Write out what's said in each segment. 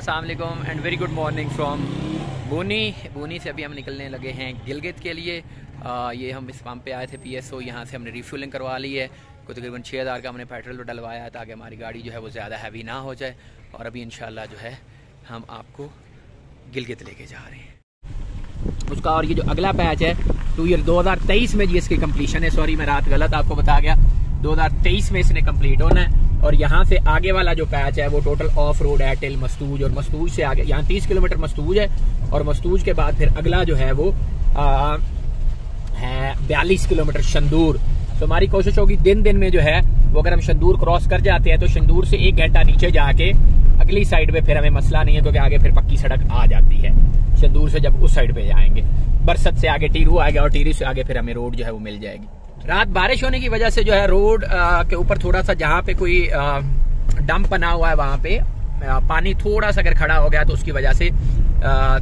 अस्सलाम वालेकुम and very good morning from Booni से अभी हम निकलने लगे हैं गिलगित के लिए। ये हम इस पंप पे आए थे PSO, यहाँ से हमने रिफ्यूलिंग करवा ली है। कोई तकरीबन 6000 का हमने पेट्रोल डलवाया है ताकि हमारी गाड़ी जो है वो ज़्यादा हैवी ना हो जाए। और अभी इंशाल्लाह जो है हम आपको गिलगित लेके जा रहे हैं उसका। और ये जो अगला पैच है 2023 में जी इसकी कम्प्लीशन है। सॉरी मैं रात गलत आपको बता गया, 2023 में इसने कम्प्लीट होना है। और यहाँ से आगे वाला जो पैच है वो टोटल ऑफ रोड है टिल मस्तूज, और मस्तूज से आगे यहाँ 30 किलोमीटर मस्तूज है। और मस्तूज के बाद फिर अगला जो है वो है 42 किलोमीटर शंदूर। तो हमारी कोशिश होगी दिन में जो है वो अगर हम शंदूर क्रॉस कर जाते हैं तो शंदूर से 1 घंटा नीचे जाके अगली साइड पे फिर हमें मसला नहीं है, क्योंकि आगे फिर पक्की सड़क आ जाती है शंदूर से। जब उस साइड पे जाएंगे बरसत से आगे टीरू आएगा और टीरू से आगे फिर हमें रोड जो है वो मिल जाएगी। रात बारिश होने की वजह से जो है रोड के ऊपर थोड़ा सा जहाँ पे कोई डंप बना हुआ है वहां पे पानी थोड़ा सा अगर खड़ा हो गया तो उसकी वजह से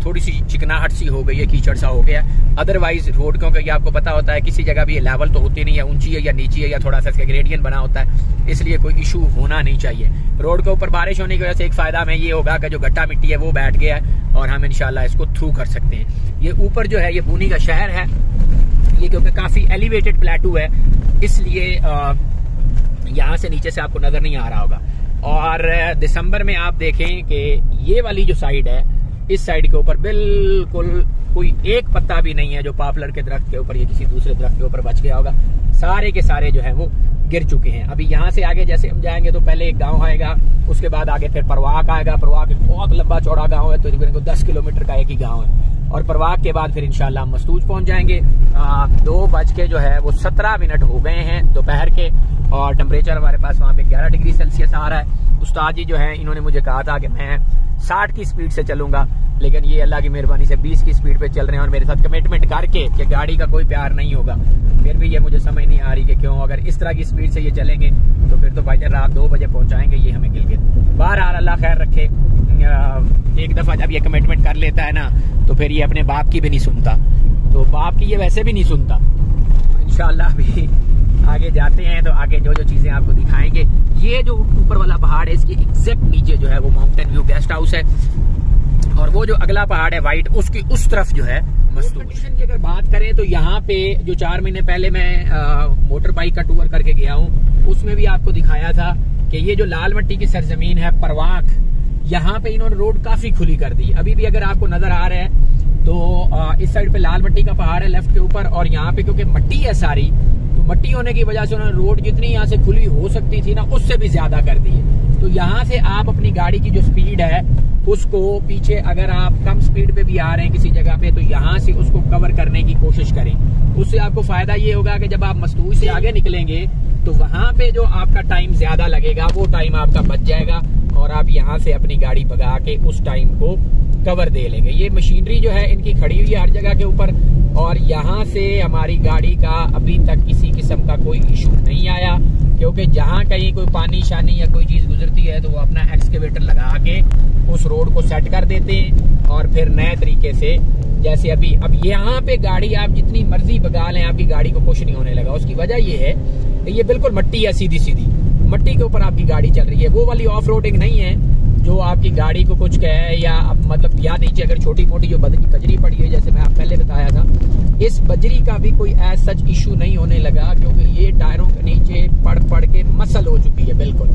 थोड़ी सी चिकनाहट सी हो गई है, कीचड़ सा हो गया। अदरवाइज रोड, क्योंकि ये आपको पता होता है किसी जगह भी ये लेवल तो होती नहीं है, ऊंची है या नीची है या थोड़ा सा इसका ग्रेडियंट बना होता है, इसलिए कोई इशू होना नहीं चाहिए। रोड के ऊपर बारिश होने की वजह से एक फायदा हमें ये होगा कि जो गट्टा मिट्टी है वो बैठ गया है और हम इंशाल्लाह इसको थ्रू कर सकते हैं। ये ऊपर जो है ये बूनी का शहर है, ये क्योंकि काफी एलिवेटेड प्लेटू है इसलिए यहाँ से नीचे से आपको नजर नहीं आ रहा होगा। और दिसंबर में आप देखें कि ये वाली जो साइड है इस साइड के ऊपर बिल्कुल कोई एक पत्ता भी नहीं है जो पॉपुलर के दरख्त के ऊपर या किसी दूसरे दरख्त के ऊपर बच गया होगा, सारे के सारे जो है वो गिर चुके हैं। अभी यहाँ से आगे जैसे हम जाएंगे तो पहले एक गांव आएगा, उसके बाद आगे फिर परवाक आएगा। परवाक एक बहुत लंबा चौड़ा गांव है, तो 10 किलोमीटर का एक ही गांव है। और परवाक के बाद फिर इंशाल्लाह हम मस्तूज पहुंच जाएंगे। 2:17 हो गए हैं दोपहर के, और टेम्परेचर हमारे पास वहाँ पे 11 डिग्री सेल्सियस आ रहा है। उस्ताद जी जो है इन्होंने मुझे कहा था कि मैं 60 की स्पीड से चलूंगा, लेकिन ये अल्लाह की मेहरबानी से 20 की स्पीड पे चल रहे हैं और मेरे साथ कमिटमेंट करके कि गाड़ी का कोई प्यार नहीं होगा। फिर भी ये मुझे समझ नहीं आ रही कि क्यों, अगर इस तरह की स्पीड से ये चलेंगे तो फिर तो भाई रात 2 बजे पहुंचाएंगे ये हमें गिलगित। बहरहाल अल्लाह खैर रखे। एक दफा जब ये कमिटमेंट कर लेता है ना तो फिर ये अपने बाप की भी नहीं सुनता, तो बाप की ये वैसे भी नहीं सुनता। इंशाल्लाह भी आगे जाते हैं तो आगे जो चीजें आपको दिखाएंगे। ये जो ऊपर वाला पहाड़ है इसके एग्जैक्ट नीचे जो है वो माउंटेन व्यू गेस्ट हाउस है, और वो जो अगला पहाड़ है व्हाइट उसकी उस तरफ जो है मस्तूज। कंडीशन की अगर बात करें तो यहाँ पे जो 4 महीने पहले मैं मोटर बाइक का टूर करके गया हूँ उसमें भी आपको दिखाया था कि ये जो लाल मिट्टी की सरजमीन है परवाक, यहाँ पे इन्होंने रोड काफी खुली कर दी। अभी भी अगर आपको नजर आ रहा है तो इस साइड पे लाल मिट्टी का पहाड़ है लेफ्ट के ऊपर, और यहाँ पे क्योंकि मिट्टी है सारी, तो मिट्टी होने की वजह से उन्होंने रोड जितनी यहाँ से खुली हो सकती थी ना उससे भी ज्यादा कर दी है। तो यहाँ से आप अपनी गाड़ी की जो स्पीड है उसको पीछे, अगर आप कम स्पीड पे भी आ रहे हैं किसी जगह पे, तो यहाँ से उसको कवर करने की कोशिश करें। उससे आपको फायदा ये होगा कि जब आप मस्तूज से आगे निकलेंगे तो वहां पे जो आपका टाइम ज्यादा लगेगा वो टाइम आपका बच जाएगा और आप यहाँ से अपनी गाड़ी भगा के उस टाइम को कवर दे लेंगे। ये मशीनरी जो है इनकी खड़ी हुई है हर जगह के ऊपर, और यहाँ से हमारी गाड़ी का अभी तक किसी किस्म का कोई इशू नहीं आया, क्योंकि जहाँ कहीं कोई पानी शानी या कोई चीज गुजरती है तो वो अपना एक्सकेवेटर लगा के उस रोड को सेट कर देते हैं और फिर नए तरीके से जैसे अब यहाँ पे गाड़ी आप जितनी मर्जी भगा लें आपकी गाड़ी को कुछ नहीं होने लगा। उसकी वजह ये है कि ये बिल्कुल मिट्टी है, सीधी सीधी मिट्टी के ऊपर आपकी गाड़ी चल रही है। वो वाली ऑफ रोडिंग नहीं है जो आपकी गाड़ी को कुछ कहे, या मतलब याद नीचे अगर छोटी मोटी जो बजरी पड़ी है जैसे मैं आप पहले बताया था, इस बजरी का भी कोई एज सच इशू नहीं होने लगा, क्योंकि ये टायरों के नीचे पड़ के मसल हो चुकी है बिल्कुल,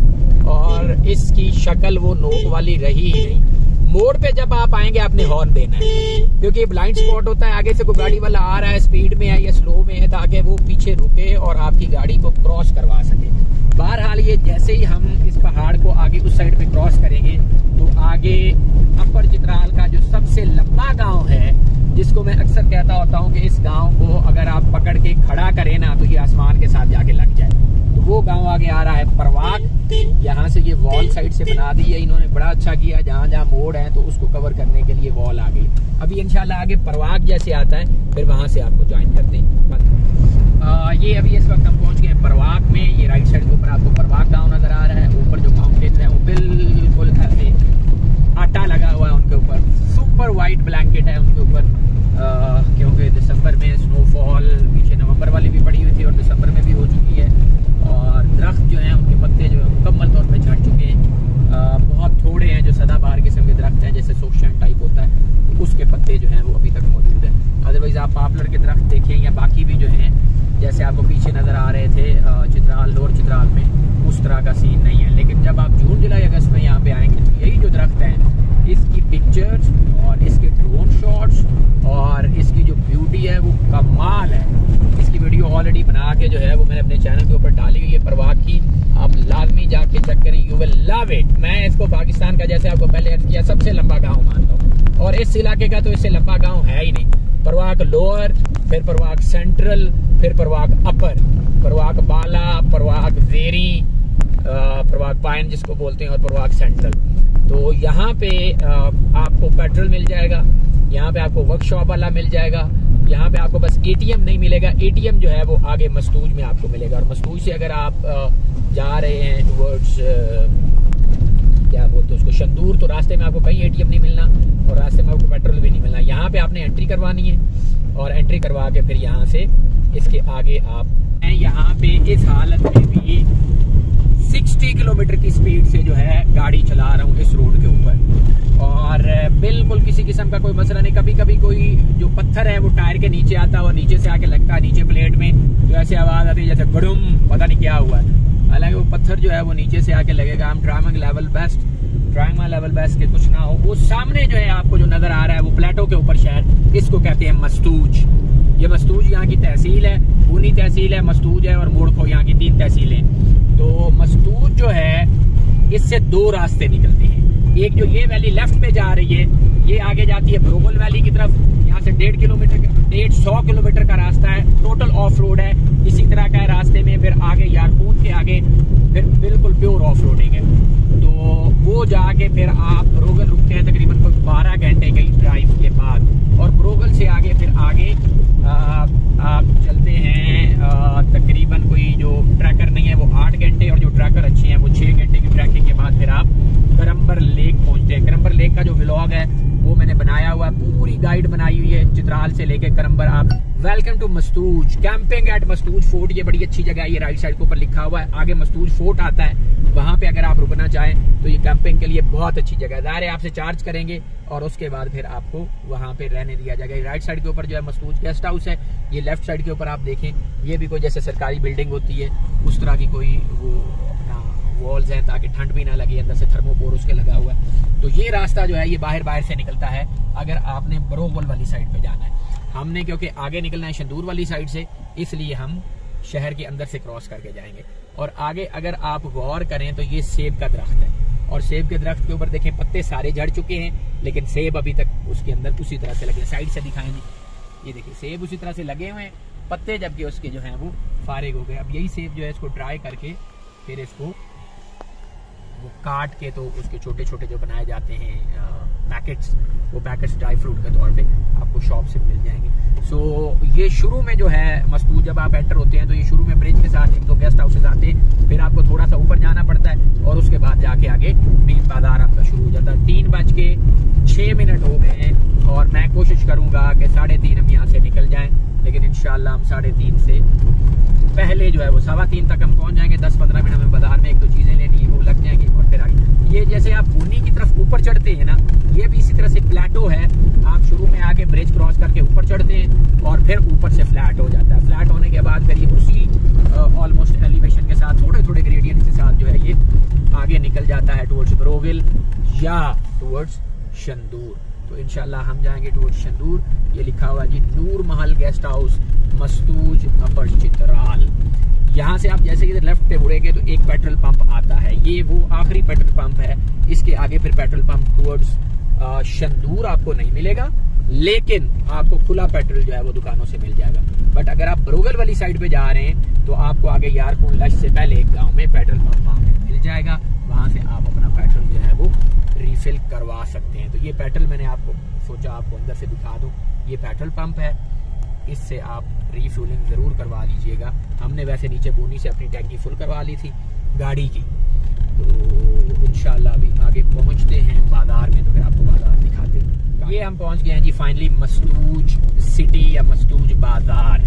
और इसकी शक्ल वो नोक वाली रही ही नहीं। मोड़ पे जब आप आएंगे आपने हॉर्न देना है, क्योंकि ब्लाइंड स्पॉट होता है, आगे से कोई गाड़ी वाला आ रहा है स्पीड में है या स्लो में है, ताकि वो पीछे रुके और आपकी गाड़ी को क्रॉस करवा सके। बहरहाल ये जैसे ही हम इस पहाड़ को आगे उस साइड पे क्रॉस करेंगे तो आगे अपर चित्राल का जो सबसे लंबा गांव है, जिसको मैं अक्सर कहता होता हूँ कि इस गांव को अगर आप पकड़ के खड़ा करें ना तो ये आसमान के साथ जाके लग जाए, तो वो गांव आगे आ रहा है परवाक। यहाँ से ये वॉल साइड से बना दी है इन्होंने, बड़ा अच्छा किया। जहाँ जहाँ मोड़ है तो उसको कवर करने के लिए वॉल आ गई। अभी इंशाल्लाह आगे परवाक जैसे आता है फिर वहां से आपको ज्वाइन करते हैं। ये अभी इस वक्त हम पहुंच गए परवाक में। ये राइट साइड के ऊपर आपको परवाक गाँव नजर आ रहा है। ऊपर जो माउंटेन है वो बिल्कुल ऐसे आटा लगा हुआ है उनके ऊपर, सुपर व्हाइट ब्लैंकेट है उनके ऊपर, क्योंकि दिसंबर में स्नोफॉल पीछे नवंबर वाली भी पड़ी हुई थी और दिसंबर में भी हो चुकी है। और दरख्त जो हैं उनके पत्ते जो है मुकम्मल तौर पे झड़ चुके हैं। बहुत थोड़े हैं जो सदाबहार किस्म के दरख्त आप पॉपुलर के दरख्त देखें या बाकी भी जो हैं, जैसे आपको पीछे नज़र आ रहे थे चित्राल, लोअर चित्राल में, उस तरह का सीन नहीं है। लेकिन जब आप जून जुलाई अगस्त में यहाँ पे आएंगे तो यही जो दरख्त हैं, इसकी पिक्चर्स और इसके ड्रोन शॉट्स और इसकी जो ब्यूटी है वो कमाल है। इसकी वीडियो ऑलरेडी बना के जो है वो मैंने अपने चैनल के ऊपर डाली हुई है परवाग की, आप लाजमी जाके चेक करें, यू विल लव इट। मैं इसको पाकिस्तान का, जैसे आपको पहले अर्ज किया, सबसे लंबा गाँव मानता हूँ, और इस इलाके का तो इससे लंबा गाँव है ही नहीं। परवाग लोअर, फिर परवाग सेंट्रल, फिर परवाग अपर, परवाग बाला, परवाग जेरी, परवाग पाइन जिसको बोलते हैं, और परवाग सेंट्रल। तो यहाँ पे आपको पेट्रोल मिल जाएगा, यहाँ पे आपको वर्कशॉप वाला मिल जाएगा, यहाँ पे आपको बस एटीएम नहीं मिलेगा। एटीएम जो है वो आगे मस्तूज में आपको मिलेगा, और मस्तूज से अगर आप जा रहे हैं टुवर्ड्स क्या बोलते हैं उसको, शंदूर, तो रास्ते में आपको कहीं एटीएम नहीं मिलना और रास्ते में आपको पेट्रोल भी नहीं मिलना। यहाँ पे आपने एंट्री करवानी है, और एंट्री करवा के फिर यहाँ से इसके आगे आप यहाँ पे इस हालत में भी 60 किलोमीटर की स्पीड से जो है गाड़ी चला रहा हूँ इस रोड के ऊपर, और बिल्कुल किसी किस्म का कोई मसला नहीं। कभी कभी कोई जो पत्थर है वो टायर के नीचे आता है और नीचे से आके लगता है नीचे प्लेट में, तो ऐसे आवाज आती है जैसे गड़ुम, पता नहीं क्या हुआ है। हालांकि वो पत्थर जो है वो नीचे से आके लगेगा। हम ट्राइंग लेवल बेस्ट के कुछ ना हो। वो सामने जो है आपको जो नजर आ रहा है वो प्लेटो के ऊपर शहर, इसको कहते हैं मस्तूज। ये मस्तूज यहाँ की तहसील है, बूनी तहसील है, मस्तूज है, और मोड़खो यहाँ की 3 तहसीलें। तो मस्तूज जो है इससे 2 रास्ते निकलते हैं। एक जो ये वैली लेफ्ट पे जा रही है, ये आगे जाती है ब्रोगल वैली की तरफ। यहाँ से 150 किलोमीटर का रास्ता है, टोटल ऑफ रोड है। इसी तरह का है रास्ते में फिर आगे यारकूत के आगे फिर बिल्कुल प्योर ऑफ रोडिंग है। तो वो जाके फिर आप ब्रोगल रुकते हैं तकरीबन कोई 12 घंटे की ड्राइव के बाद, और ब्रोगल से आगे फिर आगे आप चलते हैं तकरीबन कोई जो ट्रैकर नहीं है वो 8 घंटे, और जो ट्रैकर अच्छे हैं वो 6 घंटे की ट्रैकिंग के बाद फिर आप करम्बर लेक पहुंचते हैं। करम्बर लेक का जो व्लॉग है वो मैंने बनाया हुआ है, पूरी गाइड बनाई हुई है चित्राल से लेके करम्बर। आप welcome to Mastuj, camping at Mastuj fort, ये बड़ी अच्छी जगह है। ये राइट साइड के ऊपर लिखा हुआ है, आगे मस्तूज फोर्ट आता है, वहां पे अगर आप रुकना चाहें तो ये कैंपिंग के लिए बहुत अच्छी जगह है। ज़ाहिर है आपसे चार्ज करेंगे और उसके बाद फिर आपको वहां पे रहने दिया जाएगा। राइट साइड के ऊपर जो है मस्तूज गेस्ट हाउस है, ये लेफ्ट साइड के ऊपर आप देखें, ये भी कोई जैसे सरकारी बिल्डिंग होती है उस तरह की कोई वो अपना वॉल्स हैं ताकि ठंड भी ना लगे, अंदर से थर्मोपोर उसके लगा हुआ है। तो ये रास्ता जो है ये बाहर से निकलता है अगर आपने ब्रोगल वाली साइड पे जाना है। हमने क्योंकि आगे निकलना है शंदूर वाली साइड से, इसलिए हम शहर के अंदर से क्रॉस करके जाएंगे। और आगे अगर आप गौर करें तो ये सेब का दरख्त है, और सेब के दरख्त के ऊपर देखें पत्ते सारे झड़ चुके हैं, लेकिन सेब अभी तक उसके अंदर उसी तरह से लगे। साइड से दिखाएंगे, ये देखिए सेब उसी तरह से लगे हुए हैं, पत्ते जबकि उसके जो हैं वो फारिग हो गए। अब यही सेब जो है इसको ड्राई करके फिर इसको वो काट के तो उसके छोटे छोटे जो बनाए जाते हैं पैकेट्स, वो पैकेट्स ड्राई फ्रूट के तौर पे आपको शॉप से मिल जाएंगे। सो ये शुरू में जो है मस्तूज जब आप एंटर होते हैं तो ये शुरू में ब्रिज के साथ 1-2 गेस्ट हाउसेज आते हैं, फिर आपको थोड़ा सा ऊपर जाना पड़ता है और उसके बाद जाके आगे मेन बाजार आपका शुरू हो जाता है। 3:06 हो गए हैं और मैं कोशिश करूंगा कि 3:30 हम यहाँ से निकल जाएं, लेकिन इंशाल्लाह हम 3:30 से पहले जो है वो 3:15 तक हम पहुंच जाएंगे। 10-15 मिनट में बाजार में 1-2 चीजें लेनी है वो लग जाएंगी और फिर आगे। ये जैसे आप बूनी की तरफ ऊपर चढ़ते हैं ना, ये भी इसी तरह से प्लेटो है। आप शुरू में आके ब्रिज क्रॉस करके ऊपर चढ़ते हैं और फिर ऊपर से फ्लैट हो जाता है। फ्लैट होने के बाद फिर ये उसी ऑलमोस्ट एलिवेशन के साथ थोड़े थोड़े ग्रेडियंट के साथ जो है ये आगे निकल जाता है टुवर्ड्स ब्रोगिल या टुवर्ड्स शंदूर। तो इंशाल्लाह हम जाएंगे टुवर्ड्स शंदूर। ये लिखा हुआ जी नूर महल गेस्ट हाउस मस्तूज अपर चित्राल। यहाँ से आप जैसे इधर लेफ्ट पे मुड़ेंगे तो एक पेट्रोल पंप आता है, ये वो आखिरी पेट्रोल पंप है। इसके आगे फिर पेट्रोल पंप टुवर्ड्स शंदूर आपको नहीं मिलेगा, लेकिन आपको खुला पेट्रोल जो है वो दुकानों से मिल जाएगा। बट अगर आप ब्रोगल वाली साइड पे जा रहे हैं तो आपको आगे यारकून लश से पहले एक गाँव में पेट्रोल पंप वहाँ पे मिल जाएगा, वहां से आप अपना पेट्रोल जो है वो रिफिल करवा सकते हैं। तो ये पेट्रोल मैंने आपको सोचा आपको अंदर से दिखा दूं, ये पेट्रोल पंप है, इससे आप रिफ्यूलिंग जरूर करवा लीजिएगा। हमने वैसे नीचे बूनी से अपनी टैंकी फुल करवा ली थी गाड़ी की। तो इंशाल्लाह अभी आगे पहुंचते हैं बाजार में, तो फिर आपको बाजार दिखाते हैं। ये हम पहुंच गए हैं जी फाइनली मस्तूज सिटी या मस्तूज बाजार।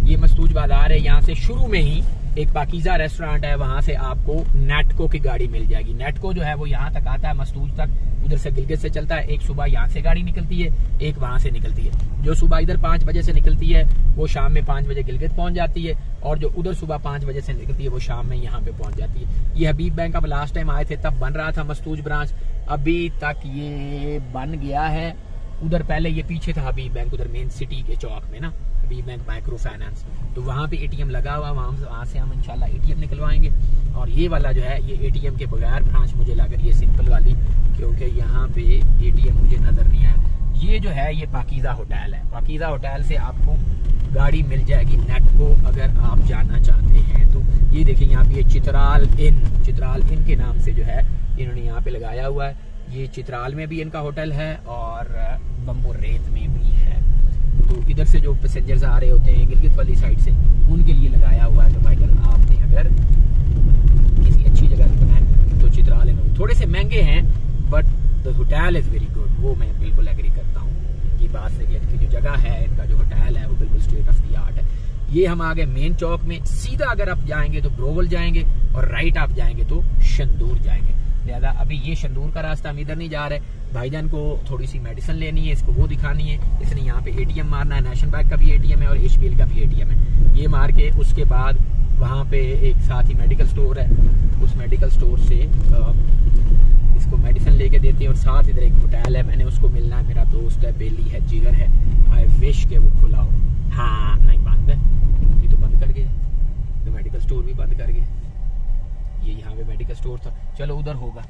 ये मस्तूज बाजार है, यहाँ से शुरू में ही एक पाकीज़ा रेस्टोरेंट है, वहां से आपको नेटको की गाड़ी मिल जाएगी। नेटको जो है वो यहाँ तक आता है मस्तूज तक, उधर से गिलगित से चलता है। एक सुबह यहाँ से गाड़ी निकलती है, एक वहां से निकलती है। जो सुबह इधर 5 बजे से निकलती है वो शाम में 5 बजे गिलगित पहुंच जाती है, और जो उधर सुबह 5 बजे से निकलती है वो शाम में यहाँ पे पहुंच जाती है। ये हबीब बैंक अब लास्ट टाइम आए थे तब बन रहा था मस्तूज ब्रांच, अभी तक ये बन गया है। उधर पहले ये पीछे था हबीब बैंक, उधर मेन सिटी के चौक में ना, हबीब बैंक माइक्रो फाइनेंस, तो वहाँ पे एटीएम लगा हुआ, वहाँ से हम इंशाल्लाह एटीएम निकलवाएंगे। और ये वाला जो है ये एटीएम के बगैर ब्रांच मुझे लग रही है सिंपल वाली, क्योंकि यहाँ पे एटीएम मुझे नजर नहीं आया। ये जो है ये पाकीज़ा होटल है, पाकीज़ा होटल से आपको गाड़ी मिल जाएगी नेट को अगर आप जाना चाहते हैं तो। ये देखिए यहाँ पे चित्राल इन के नाम से जो है इन्होंने यहाँ पे लगाया हुआ है। ये चित्राल में भी इनका होटल है और बम्बो रेत में भी है। तो इधर से जो पैसेंजर्स आ रहे होते हैं गिलगित वाली साइड से, उनके लिए लगाया हुआ है। तो भाईजान आपने अगर किसी अच्छी जगह रुकना है तो चित्राल इन, थोड़े से महंगे हैं but the hotel is very good, वो मैं बिल्कुल एग्री करता हूँ इनकी बात से कि इनकी जो जगह है, इनका जो होटल है वो बिल्कुल स्टेट ऑफ द आर्ट है। ये हम आ गए मेन चौक में। सीधा अगर आप जाएंगे तो ब्रोवल जाएंगे और राइट आप जाएंगे तो शंदूर जाएंगे। लिहाजा अभी ये शंदूर का रास्ता हम इधर नहीं जा रहे। भाईजान को थोड़ी सी मेडिसिन लेनी है, इसको वो दिखानी है, इसने यहाँ पे एटीएम मारना है। नेशनल बैंक का भी एटीएम है और एचबीएल का भी एटीएम है। ये मार के उसके बाद वहाँ पे एक साथ ही मेडिकल स्टोर है, उस मेडिकल स्टोर से इसको मेडिसिन लेके देते हैं। और साथ इधर एक होटल है, मैंने उसको मिलना है, मेरा दोस्त है, बेली है, जिगर है, आई विश के वो खुला हो। हाँ नहीं बंद है, ये तो बंद कर गए, तो मेडिकल स्टोर भी बंद कर गए। ये यहाँ पे मेडिकल स्टोर था, चलो उधर होगा।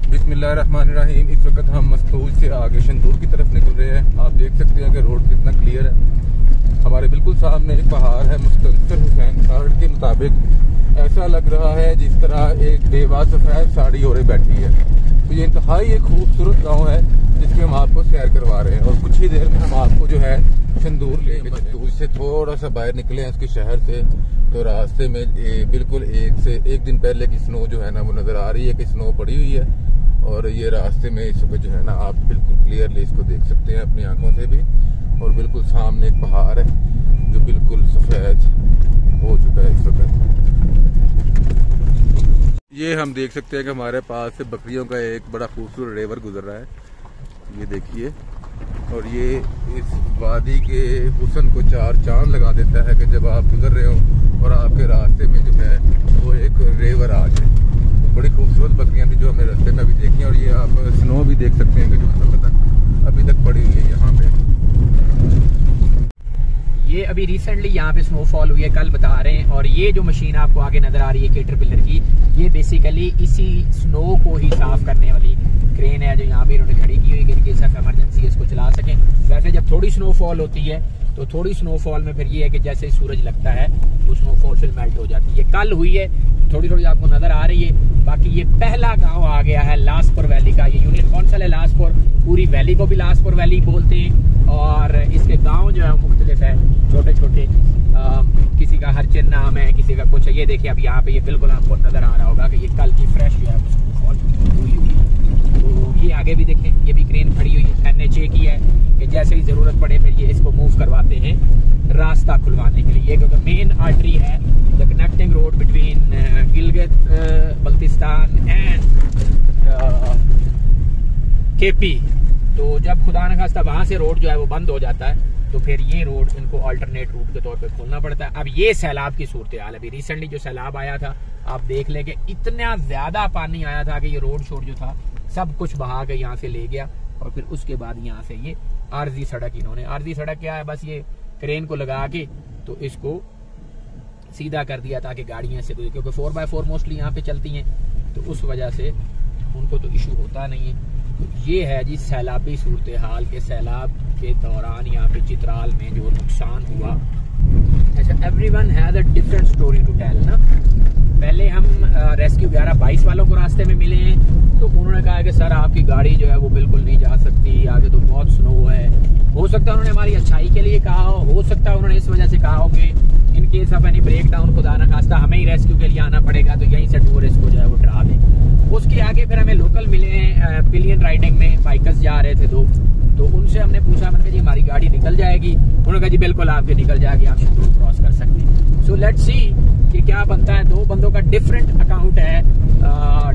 बिस्मिल्लाहिर्रहमानिर्रहीम। इस वक्त हम मस्तूज से आगे शंदूर की तरफ निकल रहे हैं। आप देख सकते हैं कि रोड कितना क्लियर है। हमारे बिल्कुल सामने एक पहाड़ है, मुस्तंसर हुसैन कार्ड के मुताबिक ऐसा लग रहा है जिस तरह एक बेवा सफेद साड़ी ओढ़े बैठी है। तो ये इंतहाई एक खूबसूरत गाँव है जिसमें हम आपको सैर करवा रहे हैं, और कुछ ही देर में हम आपको जो है शंदूर लेंगे। मस्तूज से थोड़ा सा बाहर निकले हैं इसके शहर से, तो रास्ते में बिल्कुल एक दिन पहले की स्नो जो है ना वो नजर आ रही है कि स्नो पड़ी हुई है। और ये रास्ते में इस वक्त जो है ना आप बिल्कुल क्लियरली इसको देख सकते हैं अपनी आंखों से भी। और बिल्कुल सामने एक पहाड़ है जो बिल्कुल सफेद हो चुका है इस वक्त। ये हम देख सकते हैं कि हमारे पास से बकरियों का एक बड़ा खूबसूरत रिवर गुजर रहा है, ये देखिए। और ये इस वादी के हुस्न को चार चांद लगा देता है कि जब आप गुजर रहे हो और आपके रास्ते में जो है वो एक रिवर आ जाए। बड़ी खूबसूरत बकरियां थी जो हमने रास्ते में अभी देखी, और ये आप स्नो भी देख सकते हैं कि जो अभी तक पड़ी हुई है यहाँ पे। ये अभी रिसेंटली यहाँ पे स्नोफॉल हुई है, कल बता रहे हैं। और ये जो मशीन आपको आगे नजर आ रही है कैटरपिलर की, ये बेसिकली इसी स्नो को ही साफ करने वाली क्रेन है जो यहाँ पे इन्होंने खड़ी की हुई है, कि सिर्फ इमरजेंसी इसको चला सकें। वैसे जब थोड़ी स्नोफॉल होती है तो थोड़ी स्नोफॉल में फिर ये है कि जैसे ही सूरज लगता है तो स्नोफॉल फिर मेल्ट हो जाती है। कल हुई है, थोड़ी थोड़ी आपको नजर आ रही है। बाकी ये पहला गांव आ गया है लासपुर वैली का। ये यूनियन काउंसिल है लासपुर, पूरी वैली को भी लासपुर वैली बोलते हैं। और इसके गांव जो है मुख्तलिफ है, छोटे छोटे, किसी का हरचिन नाम है, किसी का कुछ है। ये देखिए अब यहाँ पे ये बिल्कुल आपको नजर आ रहा होगा कि ये कल की फ्रेश जो है स्नोफॉल हुई हुई। तो ये आगे भी देखें, ये भी क्रेन खड़ी हुई है, NHA की है, कि जैसे ही जरूरत पड़े फिर ये इसको मूव करवाते हैं रास्ता खुलवाने के लिए। क्योंकि मेन आर्टरी है the connecting road between Gilgit Baltistan and KP। तो जब खुदा न खास्ता वहां से रोड जो है वो बंद हो जाता है तो फिर ये रोड इनको अल्टरनेट रूट के तौर पे खोलना पड़ता है। अब ये सैलाब की सूरत हाल, अभी रिसेंटली जो सैलाब आया था आप देख लें कि इतना ज्यादा पानी आया था कि ये रोड शोड जो था सब कुछ बहा के यहाँ से ले गया। और फिर उसके बाद यहाँ से ये आरजी सड़क, इन्होंने आरजी सड़क क्या है, बस ये क्रेन को लगा के तो इसको सीधा कर दिया ताकि गाड़ियां से, क्योंकि 4x4 मोस्टली यहाँ पे चलती हैं तो उस वजह से उनको तो इशू होता नहीं है। तो ये है जी सैलाबी सूरत हाल के सैलाब के दौरान यहाँ पे चित्राल में जो नुकसान हुआ। अच्छा, everyone has a different story to tell ना। पहले हम रेस्क्यू 1122 वालों को रास्ते में मिले हैं तो उन्होंने कहा कि सर आपकी गाड़ी जो है वो बिल्कुल नहीं जा सकती, आगे तो बहुत स्नो है। हो सकता है उन्होंने हमारी अच्छाई के लिए कहा हो सकता है उन्होंने इस वजह से कहा हो कि in case of any breakdown खुदा ना खास्ता हमें ही रेस्क्यू के लिए आना पड़ेगा तो यहीं से टूरिस्ट को जो है वो डरा दें। उसके आगे फिर हमें लोकल मिले हैं, पिलियन राइडिंग में बाइकर्स जा रहे थे दो, तो उनसे हमने पूछा, मैंने कहा जी हमारी गाड़ी निकल जाएगी? उन्होंने कहा जी बिल्कुल आपकी निकल जाएगी, आप शंदूर क्रॉस कर सकते हैं। सो लेट्स सी कि क्या बनता है। 2 बंदों का डिफरेंट अकाउंट है,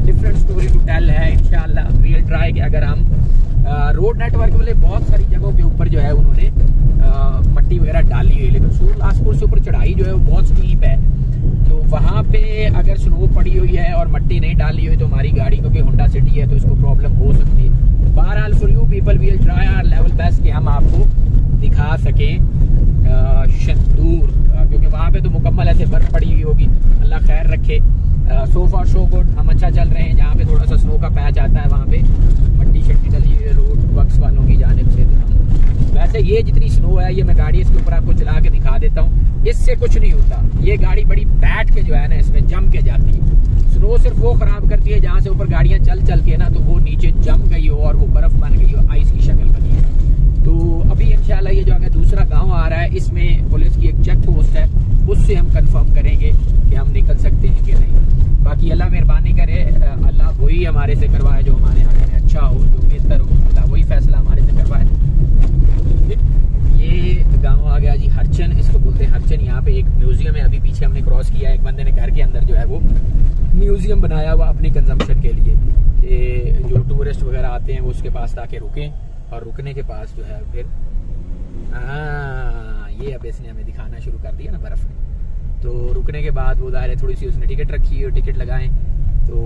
डिफरेंट स्टोरी टू टेल है। इंशाल्लाह वी विल ट्राई कि अगर हम रोड नेटवर्क वाले बहुत सारी जगहों के ऊपर जो है उन्होंने मट्टी वगैरह डाली हुई है, लेकिन सूरलासपुर से ऊपर चढ़ाई जो है वो बहुत स्टीप है, तो वहाँ पे अगर स्नो पड़ी हुई है और मट्टी नहीं डाली हुई तो हमारी गाड़ी, क्योंकि होंडा सिटी है तो इसको प्रॉब्लम हो सकती है। बहरहाल for you people we will try our level best कि हम आपको दिखा सकें शंदूर, क्योंकि वहाँ पे तो मुकम्मल ऐसे बर्फ पड़ी हुई होगी। अल्लाह खैर रखे। सो फॉर सो गुड, हम अच्छा चल रहे हैं। जहाँ पे थोड़ा सा स्नो का पैच आता है वहाँ पे मट्टी शट्टी डली है रोड वर्क्स वालों की जानिब से। वैसे ये जितनी स्नो है, ये मैं गाड़ी इसके ऊपर आपको चला के दिखा देता हूँ, इससे कुछ नहीं होता। ये गाड़ी बड़ी बैठ के जो है ना इसमें जम के जाती है। स्नो सिर्फ वो खराब करती है जहाँ से ऊपर गाड़ियाँ चल के ना तो वो नीचे जम गई हो और वो बर्फ बन गई हो, आइस की शक्ल बनी है। तो अभी इंशाल्लाह ये जो आगे दूसरा गांव आ रहा है, इसमें पुलिस की एक चेक पोस्ट है, उससे हम कंफर्म करेंगे कि हम निकल सकते हैं कि नहीं। बाकी अल्लाह मेहरबानी करे, अल्लाह वही हमारे से करवाए जो हमारे आगे अच्छा हो, जो बेहतर हो, अल्लाह वही फैसला हमारे से करवाए। ये गांव आ गया जी हरचन, इसको बोलते हैं हरचन। यहाँ पे एक म्यूजियम है, अभी पीछे हमने क्रॉस किया। एक बंदे ने घर के अंदर जो है वो म्यूजियम बनाया हुआ अपनी कंजम्पशन के लिए, कि जो टूरिस्ट वगैरह आते हैं वो उसके पास ताकि रुकें, और रुकने के पास जो है फिर ये अब इसने हमें दिखाना शुरू कर दिया ना बर्फ ने। तो रुकने के बाद वो दायरे थोड़ी सी उसने टिकट रखी और टिकट लगाएं तो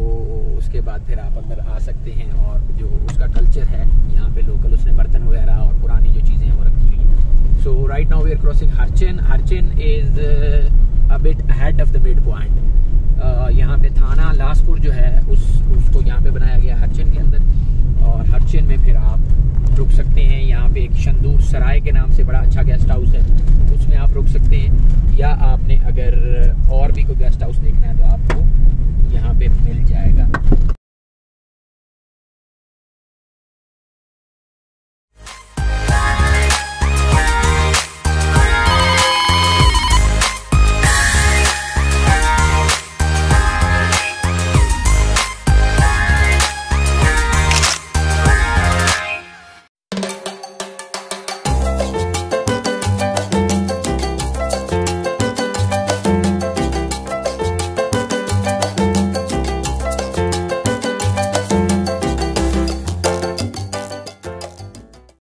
उसके बाद फिर आप अंदर आ सकते हैं। और जो उसका कल्चर है यहाँ पे लोकल, उसने बर्तन वगैरह और पुरानी जो चीज़ें हैं वो रखी हुई हैं। So right now we are crossing Harchan. Harchan is a bit ahead of the mid point. यहाँ पे थाना लासपुर जो है उसको यहाँ पे बनाया गया हरचन के अंदर, और हरचन में फिर आप रुक सकते हैं। यहाँ पे एक शंदूर सराय के नाम से बड़ा अच्छा गेस्ट हाउस है, उसमें आप रुक सकते हैं। या आपने अगर और भी कोई गेस्ट हाउस देखना है तो आपको यहाँ पे मिल जाएगा।